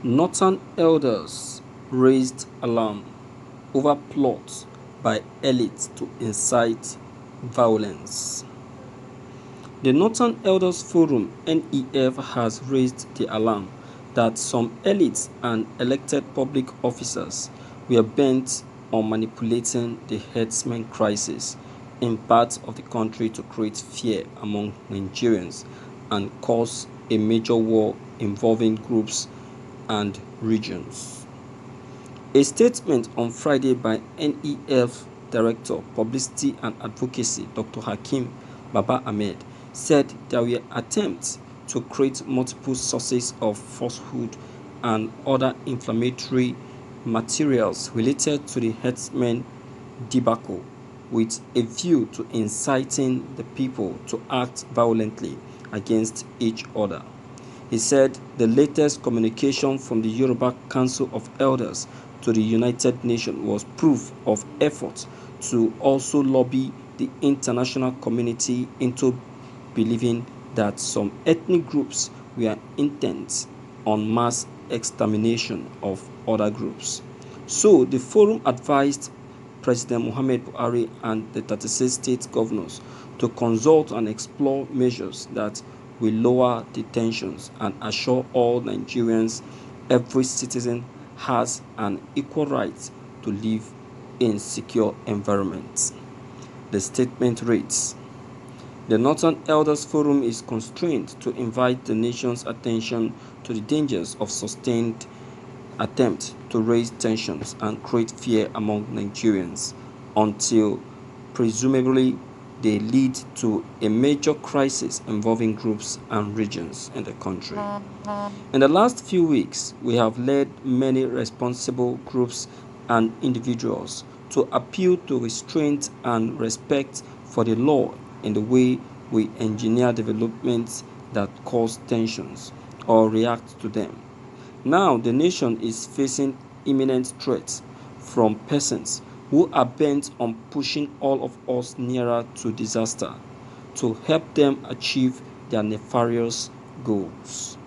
Northern elders raised alarm over plots by elites to incite violence. The Northern Elders Forum (NEF) has raised the alarm that some elites and elected public officers were bent on manipulating the herdsmen crisis in parts of the country to create fear among Nigerians and cause a major war involving groups and regions. A statement on Friday by NEF Director, Publicity and Advocacy Dr. Hakeem Baba Ahmed said there were attempts to create multiple sources of falsehood and other inflammatory materials related to the herdsmen debacle with a view to inciting the people to act violently against each other. He said the latest communication from the Yoruba Council of Elders to the United Nations was proof of efforts to also lobby the international community into believing that some ethnic groups were intent on mass extermination of other groups. So the forum advised President Muhammad Buhari and the 36 state governors to consult and explore measures that will lower the tensions and assure all Nigerians every citizen has an equal right to live in secure environments. The statement reads, the Northern Elders Forum is constrained to invite the nation's attention to the dangers of sustained attempt to raise tensions and create fear among Nigerians until presumably they lead to a major crisis involving groups and regions in the country. In the last few weeks, we have led many responsible groups and individuals to appeal to restraint and respect for the law in the way we engineer developments that cause tensions or react to them. Now the nation is facing imminent threats from persons who are bent on pushing all of us nearer to disaster to help them achieve their nefarious goals.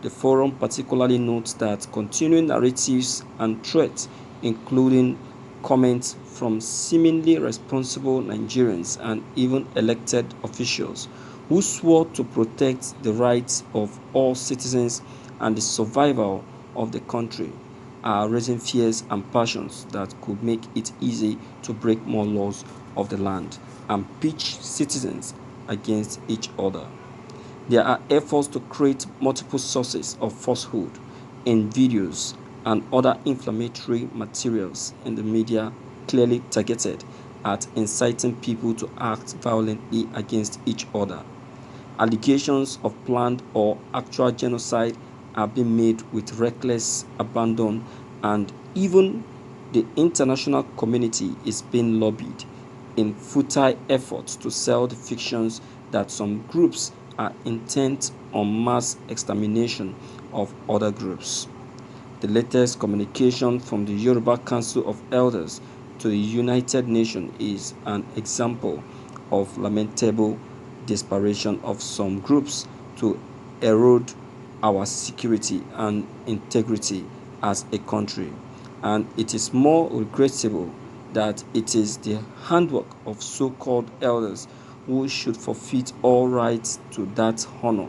The forum particularly notes that continuing narratives and threats, including comments from seemingly responsible Nigerians and even elected officials who swore to protect the rights of all citizens and the survival of the country, are raising fears and passions that could make it easy to break more laws of the land and pitch citizens against each other. There are efforts to create multiple sources of falsehood in videos and other inflammatory materials in the media clearly targeted at inciting people to act violently against each other. Allegations of planned or actual genocide are being made with reckless abandon, and even the international community is being lobbied in futile efforts to sell the fictions that some groups are intent on mass extermination of other groups. The latest communication from the Yoruba Council of Elders to the United Nations is an example of lamentable desperation of some groups to erode our security and integrity as a country, and it is more regrettable that it is the handwork of so-called elders who should forfeit all rights to that honor.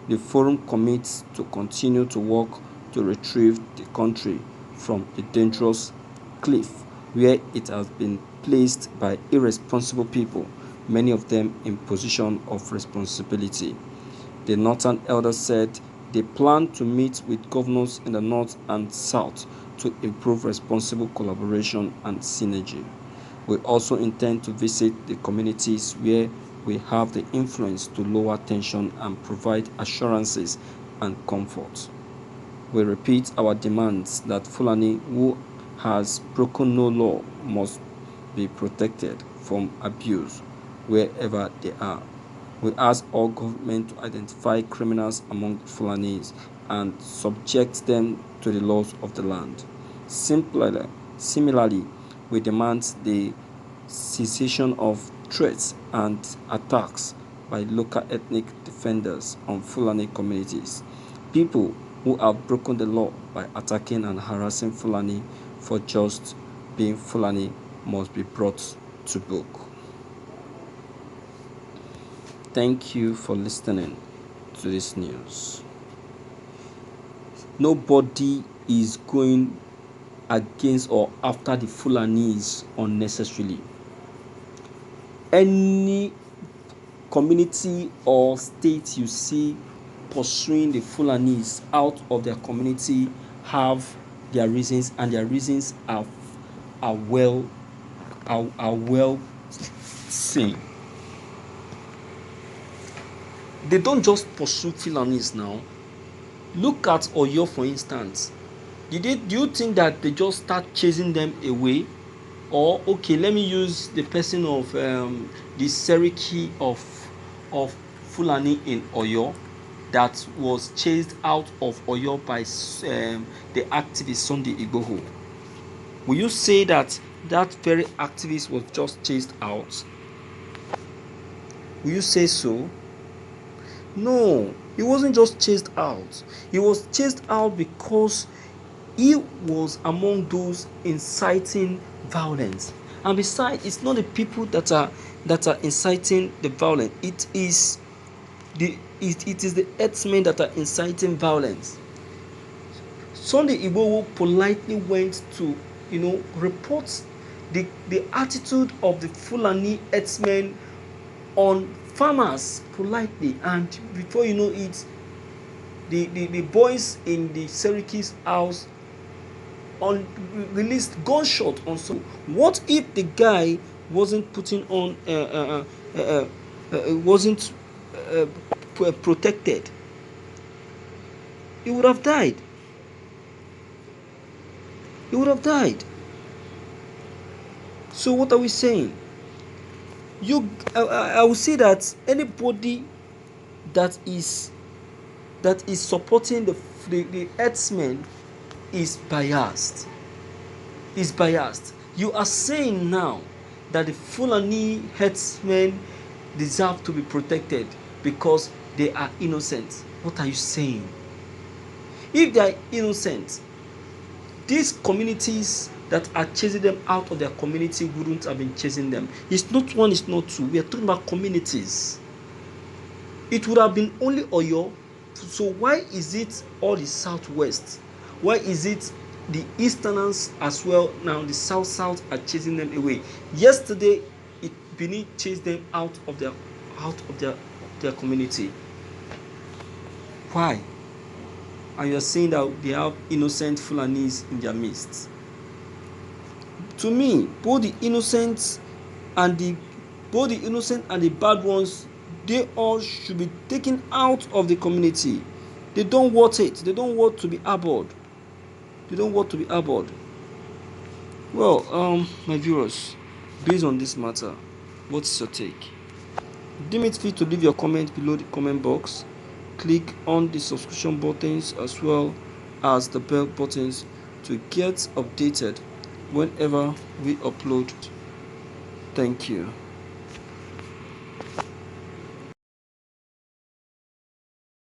The forum commits to continue to work to retrieve the country from the dangerous cliff where it has been placed by irresponsible people, many of them in position of responsibility. The Northern Elders said they plan to meet with governors in the North and South to improve responsible collaboration and synergy. We also intend to visit the communities where we have the influence to lower tension and provide assurances and comfort. We repeat our demands that Fulani who has broken no law must be protected from abuse wherever they are. We ask all government to identify criminals among Fulanis and subject them to the laws of the land. Similarly, we demand the cessation of threats and attacks by local ethnic defenders on Fulani communities. People who have broken the law by attacking and harassing Fulani for just being Fulani must be brought to book. Thank you for listening to this news. Nobody is going against or after the Fulanis unnecessarily. Any community or state you see pursuing the Fulanis out of their community have their reasons, and their reasons are well seen. They don't just pursue Fulanis now. Look at Oyo, for instance. Do you think that they just start chasing them away? Or, okay, let me use the person of the Seriki of Fulani in Oyo that was chased out of Oyo by the activist Sunday Igboho. Will you say that very activist was just chased out? Will you say so? No, he wasn't just chased out. He was chased out because he was among those inciting violence. And besides, it's not the people that are inciting the violence. It is the herdsmen that are inciting violence. Sunday Igboho politely went to, report the attitude of the Fulani herdsmen on farmers politely, and before you know it, the boys in the Seriki's house released gunshot on some. What if the guy wasn't putting on wasn't protected? He would have died. So what are we saying? I will say that anybody that is supporting the herdsmen is biased. You are saying now that the Fulani herdsmen deserve to be protected because they are innocent. What are you saying? If they are innocent, these communities that are chasing them out of their community wouldn't have been chasing them. It's not one, it's not two. We are talking about communities. It would have been only Oyo. So why is it all the southwest? Why is it the easterners as well? Now the south are chasing them away. Yesterday, Benin chased them out of their community. Why? And you're saying that they have innocent Fulanis in their midst. To me, both the innocent and the bad ones, they all should be taken out of the community. They don't want it. They don't want to be harbored. Well, my viewers, based on this matter, what's your take? Deem it fit to leave your comment below the comment box. Click on the subscription buttons as well as the bell buttons to get updated whenever we upload. Thank you.